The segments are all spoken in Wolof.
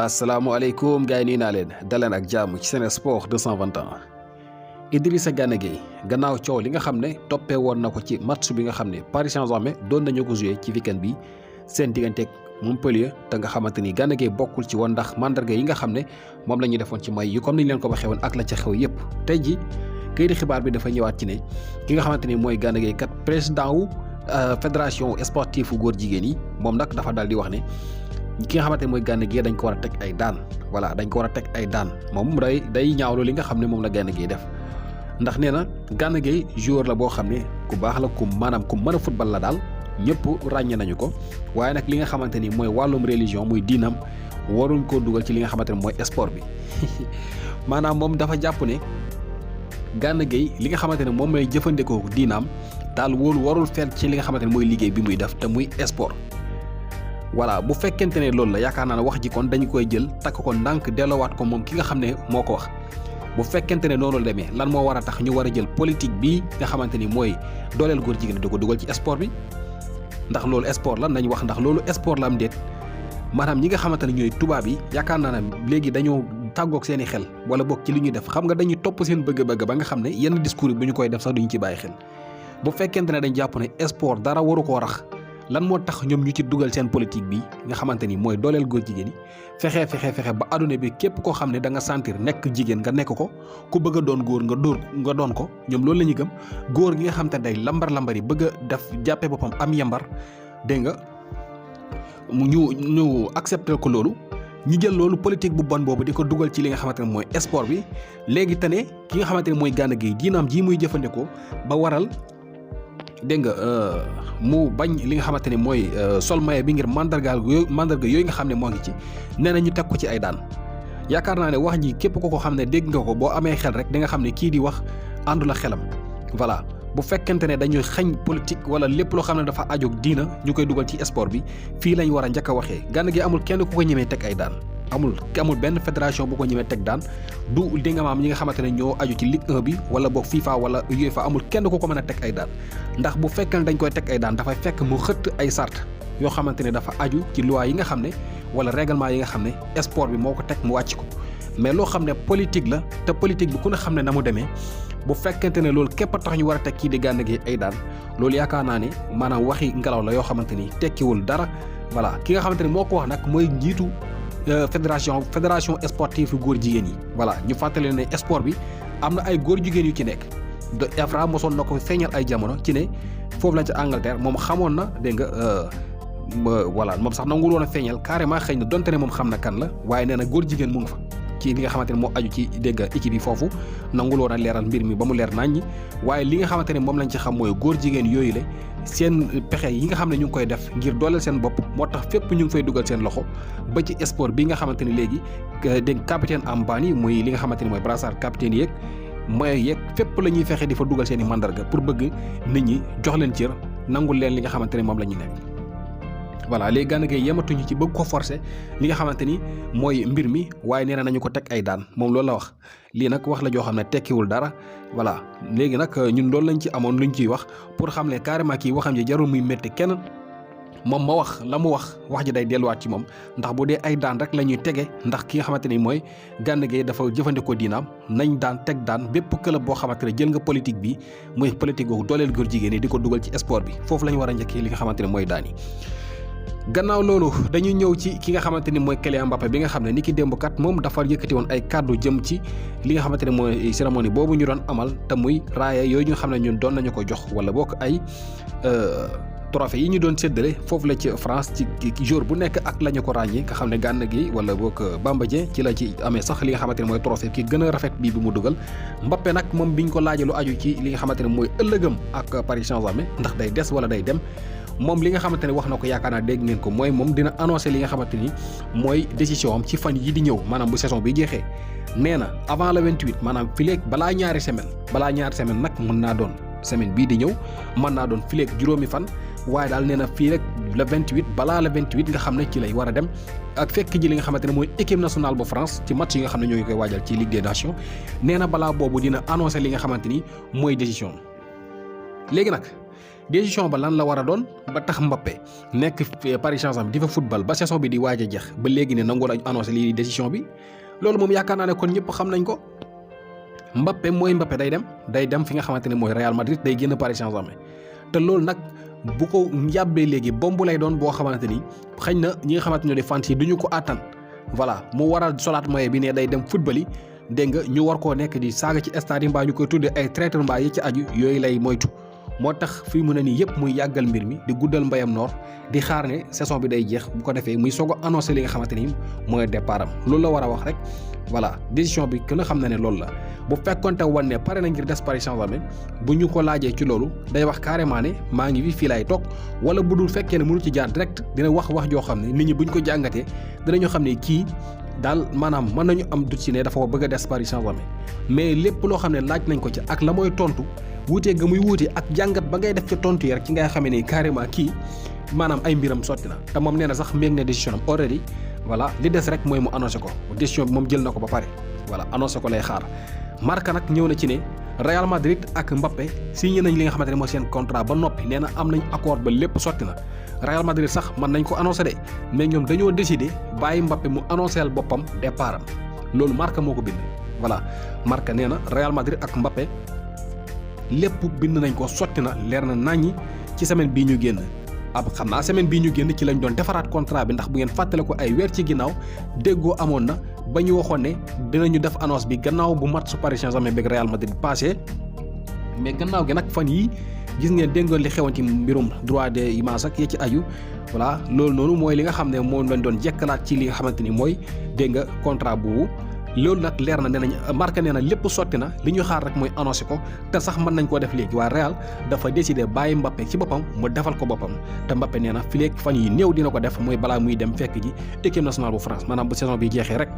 asalaamaaleykum gars yi nuyu naa leen daleen ak jàmm ci Sen Sport 221 Idrissa Gana Gueye gannaaw coow li nga xam ne toppee woon na ko ci match bi nga xam ne Paris Saint-Germain doon nañu ko joué ci weekend bi seen digganteeg Montpellier te nga xamante ni Gana Gueye bokkul ci woon ndax mandarga yi nga xam ne moom la ñu defoon ci may yi comme ni ñu leen ko waxee woon ak la ca xew yëpp tey ji kayiti xibaar bi dafa ñëwaat ci ne ki nga xamante ni mooy Gana Gueye kat président wu fédération sportive góor jigéen yi moom nag dafa daal di wax ne ki nga xamante ne mooy Gana Gueye dañ ko war a teg ay daan voilà dañ ko war a teg ay daan moom day ñaawlu li nga xam ne moom la Gana Gueye def ndax nee na Gana Gueye joueur la boo xam ne ku baax la ku maanaam ku mën a football la daal ñëpp ràññee nañu ko waaye nag li nga xamante ni mooy wàllum religion muy diinam waruñ koo dugal ci li nga xamante ne mooy sport bi maanaam moom dafa jàpp ne Gana Gueye li nga xamante ne moom lay jëfandikoo diinaam daal wóolu warul feeñ ci li nga xamante ne mooy liggéey bi muy def te muy sport. voilà bu fekkente ne loolu la yaakaar naa ne wax ji kon dañu koy jël takk ko ndànk delloowaat ko moom ki nga xam ne moo ko wax bu fekkente ne noonu la demee lan moo war a tax ñu war a jël politique bii nga xamante ni mooy dooleel góor jigéen di ko dugal ci sport bi ndax loolu sport la nañ wax ndax loolu sport la am déet maanaam ñi nga xamante ne ñooy tubaab yi yaakaar naa ne léegi dañoo tàggoog seen i xel wala boog ci li ñuy def xam nga dañuy topp seen bëgg-bëgg ba nga xam ne yenn discours yi bu ñu koy def sax duñu ci bàyyi xel bu fekkente ne dañ jàpp ne sport dara waru koo rax lan moo tax ñoom ñu ci dugal seen politique bi nga xamante ni mooy dooleel góor jigéen yi fexe ba adduna bi képp koo xam ne da nga sentir nekk jigéen nga nekk ko ku bëgg a doon góor nga doon ko ñoom loolu la ñuy gëm góor gi nga xamante ne day lambar yi bëgg a def jàppee boppam am yambar dégg nga ñu accepter ko loolu ñu jël loolu politique bu bon boobu di ko dugal ci li nga xamante ne mooy sport bi léegi te ne ki nga xamante ne mooy Gana Gueye diinaam ji muy jëfandikoo ba waral dégg nga mu bañ li nga xamante ni mooy sol maye bi ngir mandarga yooyu nga xam ne moo ngi ci nee na ñu teg ko ci ay daan yaakaar naa ne wax ji képp ko xam ne dégg nga ko boo amee xel rek da nga xam ne kii di wax àndul ak xelam voilà bu fekkente ne dañuy xañ politique wala lépp loo xam ne dafa ajoog diina ñu koy dugal ci sport bi fii lañ war a njëkk a waxee Gana Gueye amul kenn ku ko ñemee teg ay daan amul benn fédération bu ko ñemee teg daan du di nga maam ñi nga xamante ne ñoo aju ci Ligue 1 bi wala boog FIFA wala UEFA amul kenn ku ko mën a teg ay daan ndax bu fekkee ne dañ koy teg ay daan dafay fekk mu xëtt ay sart yoo xamante ne dafa aju ci loi yi nga xam ne wala règlement yi nga xam ne sport bi moo ko teg mu wàcc ko mais loo xam ne politique la te politique bi ku ne xam ne na mu demee bu fekkente ne loolu képp a tax ñu war a teg kii di Gana Gueye ay daan loolu yaakaar naa ne maanaam waxi ngelaw la yoo xamante ni tekkiwul dara voilà ki nga xamante ne moo ko wax nag mooy njiitu fédération sportive góor jigéen yi voilà ñu fàttali ne sport bi am na ay góor jigéen yu ci nekk de Evra mosoon na ko feeñal ay jamono ci ne foofu lañ ca Angleterre moom xamoon na dégg nga voilà moom sax nangul woon a feeñal carrément xëy na donte ne moom xam na kan la waaye nee na góor jigéen mu ngi fa ci li nga xamante ne moo aju ci dégg nga équipe yi foofu nangul woon a leeral mbir mi ba mu leer naññi waaye li nga xamante ne moom lañ ci xam mooy góor jigéen yooyu la seen pexe yi nga xam ne ñu ngi koy def ngir dooleel seen bopp moo tax fépp ñu ngi fay dugal seen loxo ba ci sport bi nga xamante ni léegi dégg capitaine Ambani muy li nga xamante ni mooy brassard capitaine yeeg mooy yeeg fépp la ñuy fexe di fa dugal seen i mandarga pour bëgg nit ñi jox leen cër nangul leen li nga xamante ne moom la ñu nekk. voilà léegi Gana Gueye yematuñu ci bëgg ko forcer li nga xamante ni mooy mbir mi waaye nee nañu ko teg ay daan moom loolu la wax lii nag wax la joo xam ne tekkiwul dara voilà léegi nag ñun loolu lañ ci amoon luñ ciy wax pour xam ne carrément kii waxam ji jarul muy métti kenn moom ma wax la mu wax ji day delluwaat ci moom ndax bu dee ay daan rek la ñuy tege ndax ki nga xamante ni mooy Gana Gueye dafa jëfandikoo diinaam nañ daan teg daan bépp club boo xamante ne jël nga politique bi muy politique boobu dooleel góor jigéen yi di ko dugal ci sport bi foofu la ñu war a njëkkee li nga xamante ne mooy daan yi. gannaaw loolu dañuy ñëw ci ki nga xamante ni mooy Kylian Mbappé bi nga xam ne ni ki démb kat moom dafa yëkkati woon ay kàddu jëm ci li nga xamante ne mooy cérémonie boobu ñu doon amal te muy raaya yooyu ñu xam ne ñun doon nañu ko jox wala bokk ay trophée yi ñu doon séddale foofu la ci France ci jour bu nekk ak la ñu ko ràññee nga xam ne Gana Gueye wala bokk Bamba Dieng ci la ci amee sax li nga xamante ne mooy trophée ki gën a rafet bii bi mu dugal Mbappé nag moom biñ ko laajee lu aju ci li nga xamante ne mooy ëllëgam ak Paris Saint-Germain ndax day des wala day dem moom li nga xamante ne wax na ko yaakaar naa dégg ngeen ko mooy moom dina annoncé li nga xamante ni mooy décision am ci fan yi di ñëw maanaam bu saison bi jeexee nee na avant le 28 maanaam fileeg balaa ñaari semaine nag mën naa doon semaine bii di ñëw mën naa doon fileeg juróomi fan waaye daal nee na fii rek le 28 balaa le 28 nga xam ne ci lay war a dem ak fekk ji li nga xamante ne mooy équipe nationale bu France ci match yi nga xam ne ñoo ngi koy waajal ci Ligue des Nations nee na balaa boobu dina annoncé li nga xamante ni mooy décision léegi nag décision ba lan la war a doon ba tax Mbappé nekk Paris Saint-Germain di fa football ba saison bi di waaj a jeex ba léegi ne nangu la annoncé lii décision bi loolu moom yaakaar naa ne kon ñëpp xam nañ ko. Mbappé mooy Mbappé day dem fi nga xamante ne mooy Real Madrid day génn Paris Saint-Germain te loolu nag bu ko yàbbee léegi bombu lay doon boo xamante ni xëy na ñi nga xamante ñoo di fans yi duñu ko àttan voilà mu waral solaat maillot bi ne day dem football yi dégg nga ñu war koo nekk di saaga ci stade yi mbaa ñu koy tuddee ay traiteur mbaa yi ci aju yooyu lay moytu moo tax fii mu ne nii yëpp muy yàggal mbir mi di guddal mbayam noor di xaar ne saison bi day jeex bu ko defee muy soog a annoncé li nga xamante ni mooy départ am loolu la war a wax rek voilà décision bi gën a xam na ne loolu la bu fekkonte woon ne pare na ngir des Paris Saint-Germain bu ñu ko laajee ci loolu day wax carrément ne maa ngi fii laay toog wala bu dul fekkee ne mënu ci jaar direct dina wax joo xam ne nit ñi buñ ko jàngatee dinañu xam ne kii daal maanaam mën nañu am dut ci ne dafa bëgg a des Paris Saint-Germain mais lépp loo xam ne laaj nañ ko ci ak la mooy tontu wuutee ga muy wuute ak jàngat ba ngay def ca tontu yi rek ci ngay xamee ne carrément kii maanaam ay mbiram sotti na te moom nee na sax méeg na décision am already voilà li des rek mooy mu annoncé ko décision bi moom jël na ko ba pare voilà annoncé ko lay xaar Marca nag ñëw na ci ne Real Madrid ak Mbappé signé nañ li nga xamante ne mooy seen contrat ba noppi nee na am nañ accord ba lépp sotti na Real Madrid sax mën nañ ko annoncé de mais ñoom dañoo décidé bàyyi Mbappé mu annoncé boppam départ am loolu Marca moo ko bind voilà Marca nee na Real Madrid ak Mbappé lépp bind nañ ko sotti na leer na naññi ci semaine bii ñu génn xam naa semaine bii ñu génn ci lañ doon defaraat contrat bi ndax bu ngeen fàttale ko ay weer ci ginnaaw déggoo amoon na ba ñu waxoon ne dinañu def annonce bi gannaaw bu match Paris Saint-Germain beeg Real Madrid passé mais gannaaw gi nag fan yi gis ngeen dégg li xewoon ci mbirum droit de image ak ya ci aju voilà loolu noonu mooy li nga xam ne moom lañ doon jekkalaat ci li nga xamante ni mooy dégg nga contrat boobu loolu nag leer na nee nañ Marca nee na lépp sotti na li ñu xaar rek mooy annoncé ko te sax mën nañ koo def léegi waa Real dafa décidé bàyyi Mbappé ci boppam mu defal ko boppam te Mbappé nee na fileeg fan yi néew dina ko def mooy balaa muy dem fekk ji équipe nationale bu France maanaam bu saison bi jeexee rek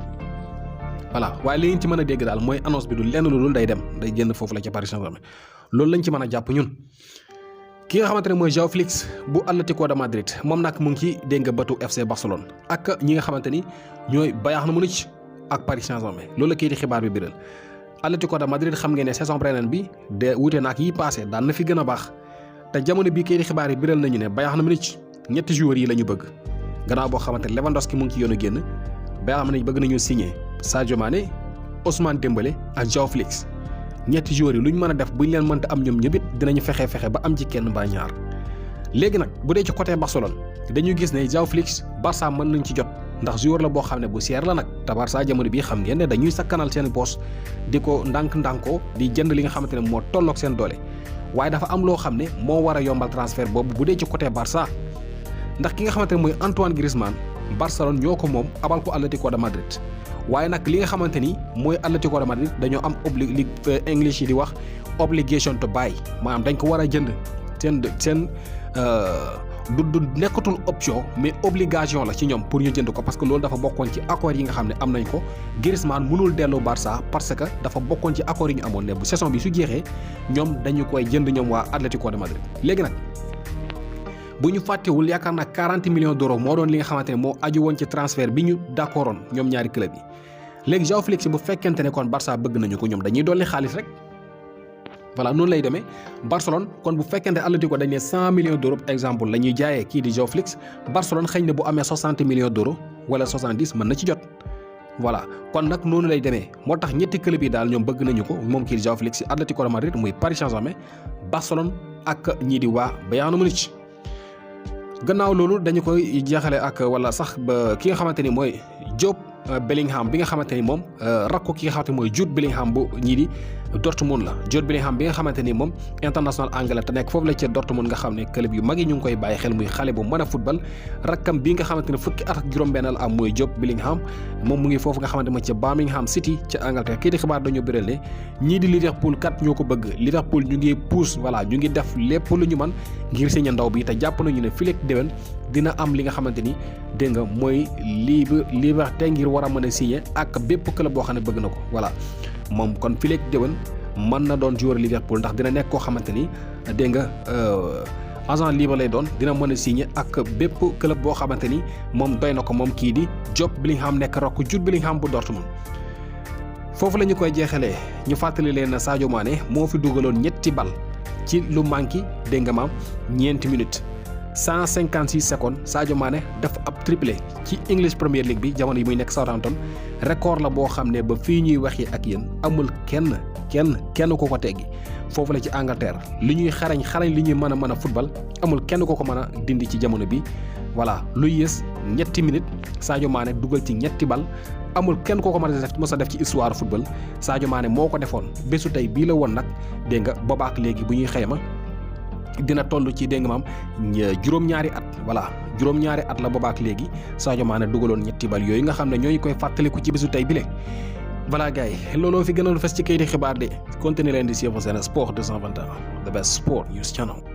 voilà waaye li ngeen ci mën a dégg daal mooy annonce bi du lenn lu dul day dem day génn foofu la ca Paris Saint-Germain loolu lañ ci mën a jàpp ñun. ki nga xamante ne mooy João Félix bu Atlético de Madrid moom nag mu ngi ci dégg nga bëtu FC Barcelone ak ñi nga xamante ni ñooy Bayern Munich ak Paris Saint-Germain loolu la kii di xibaar bi biral Atlético de Madrid xam ngeen ne saison ren bi de wuute na ak yi passé daan na fi gën a baax te jamono bii kii di xibaar yi biral nañu ne Bayern Munich ñetti joueurs yi la ñu bëgg gannaaw boo xamante ne Lewandowski mu ngi ci yoonu génn Bayern Munich bëgg nañu signé Sadio Mané Ousmane Dembélé ak João Félix ñetti joueurs yi lu ñu mën a def bu ñu leen mënta am ñoom ñëpp it dinañu fexe ba am ci kenn mbaa ñaar léegi nag bu dee ci côté Barcelone dañu gis ne João Félix Barça mën nañ ci jot ndax joueur la boo xam ne bu seer la nag te Barça jamono bii xam ngeen ne dañuy sakkanal seen poos di ko ndànkoo di jënd li nga xamante ne moo tolloog seen doole waaye dafa am loo xam ne moo war a yombal transfert boobu bu dee ci côté Barça ndax ki nga xamante ne mooy Antoine Griezmann Barcelone ñoo ko moom abal ko Atlético de Madrid waaye nag li nga xamante ni mooy Atlético de Madrid dañoo am li English yi di wax obligation to buy maanaam dañ ko war a jënd seen du nekkatul option mais obligation la ci ñoom pour ñu jënd ko parce que loolu dafa bokkoon ci accord yi nga xam ne am nañ ko Griezmann mënul dellu Barça parce que dafa bokkoon ci accord yi ñu amoon ne bu saison bi su jeexee ñoom dañu koy jënd ñoom waa Atlético de Madrid léegi nag bu ñu fàttewul yaakaar naa 40 millions d'euros moo doon li nga xamante ne moo aju woon ci transfert bi ñu d'accordoon ñoom ñaari club yi léegi João Félix bu fekkente ne kon Barça bëgg nañu ko ñoom dañuy dolli xaalis rek voilà noonu lay demee Barcelone kon bu fekkente Atlético dañ ne 100 millions d'euros exemple la ñuy jaayee kii di João Félix Barcelone xëy na bu amee 60 millions d'euros wala 70 mën na ci jot voilà kon nag noonu lay demee moo tax ñetti club yi daal ñoom bëgg nañu ko moom kii di João Félix Atlético de Madrid muy Paris Saint-Germain Barcelone ak ñii di waa Bayern Munich gannaaw loolu dañu koy jeexale ak wala sax ba ki nga xamante ni mooy Jude Bellingham bi nga xamante ni moom rakku ki nga xamante ni mooy Jude Bellingham bu ñii di Dortmund la Jude Bellingham bi nga xamante ni moom international anglais te nekk foofu la ca Dortmund nga xam ne club yu mag yi ñu ngi koy bàyyi xel muy xale bu mën a football rakkam bi nga xamante ne fukki at ak juróom-benn la am mooy Jude Bellingham moom mu ngi foofu nga xamante ne mooy ca Birmingham City ca Angleterre kii di xibaar dañoo biral ne ñii di Liverpool kat ñoo ko bëgg Liverpool ñu ngi pousse voilà ñu ngi def lépp lu ñu mën ngir signé ndaw bi te jàpp nañu ne fileeg déwén dina am li nga xamante ni dégg nga mooy liberté ngir war a mën a signé ak bépp club boo xam ne bëgg na ko voilà moom kon fileeg déwén mën na doon joueur Liverpool ndax dina nekk koo xamante ni dégg nga agent libre lay doon dina mën a signé ak bépp club boo xamante ni moom doy na ko moom kii di Jude Bellingham nekk rakk Jude Bellingham bu Dortmund foofu la ñu koy jeexalee ñu fàttali leen na Sadio Mané moo fi dugaloon ñetti bal ci lu manqué dégg nga maam ñeenti minutes 156 secondes Sadio Mané def ab triplé ci English Premier League bi jamono yi muy nekk Southampton record la boo xam ne ba fii ñuy waxee ak yéen amul kenn ko ko teggi foofu la ci Angleterre li ñuy xarañ li ñuy mën a football amul kenn ko mën a dindi ci jamono bi voilà lu yées ñetti minutes Sadio Mané dugal ci ñetti bal amul kenn ko mën a mos a def ci histoire football Sadio Mané moo ko defoon bésu tey bii la woon nag dégg nga boobaak léegi bu ñuy xayma dina toll ci dégg nga maam juróom-ñaari at voilà juróom-ñaari at la boobaak léegi Sadio Mané dugaloon ñetti bal yooyu nga xam ne ñooñu koy fàttaliku ci bésu tey bile. voilà gars yi looloo fi gënoon fes ci kayiti xibaar de continuer leen di suivre seen Sport 221 the best sport news channel.